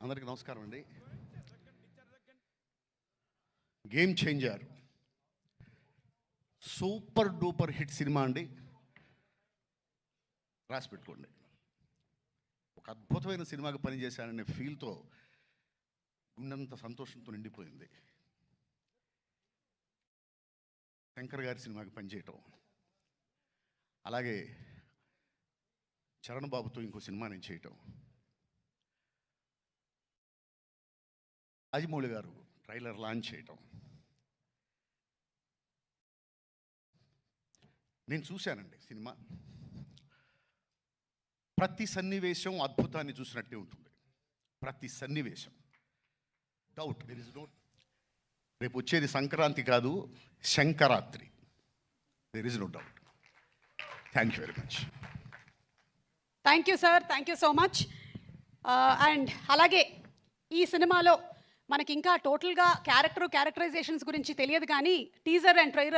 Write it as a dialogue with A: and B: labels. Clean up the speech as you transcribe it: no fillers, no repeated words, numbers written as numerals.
A: అందరికీ నమస్కారం అండి. Game changer super duper hit cinema అండి. రాసి పెట్టుకోండి. ఒక అద్భుతమైన సినిమాకి పనిచేశాననే ఫీల్తో గుండెంత సంతోషంతో నిండిపోయింది. శంకర్ గారి సినిమాకి పనిచేయటం, అలాగే చరణ్ బాబుతో ఇంకో సినిమా నేను చేయటం, రాజమౌళి గారు ట్రైలర్ లాంచ్ చేయటం, నేను చూశానండి సినిమా. ప్రతి సన్నివేశం అద్భుతాన్ని చూసినట్టే ఉంటుంది. ప్రతి సన్నివేశం డౌట్ దెర్ ఇస్ నో. రేపు వచ్చేది సంక్రాంతి కాదు, శంకరాత్రి. There is no doubt. Thank you very much.
B: Thank you sir, thank you so much. And అలాగే ఈ సినిమాలో మనకి ఇంకా టోటల్గా క్యారెక్టరైజేషన్స్ గురించి తెలియదు, కానీ టీజర్ అండ్ ట్రైలర్లో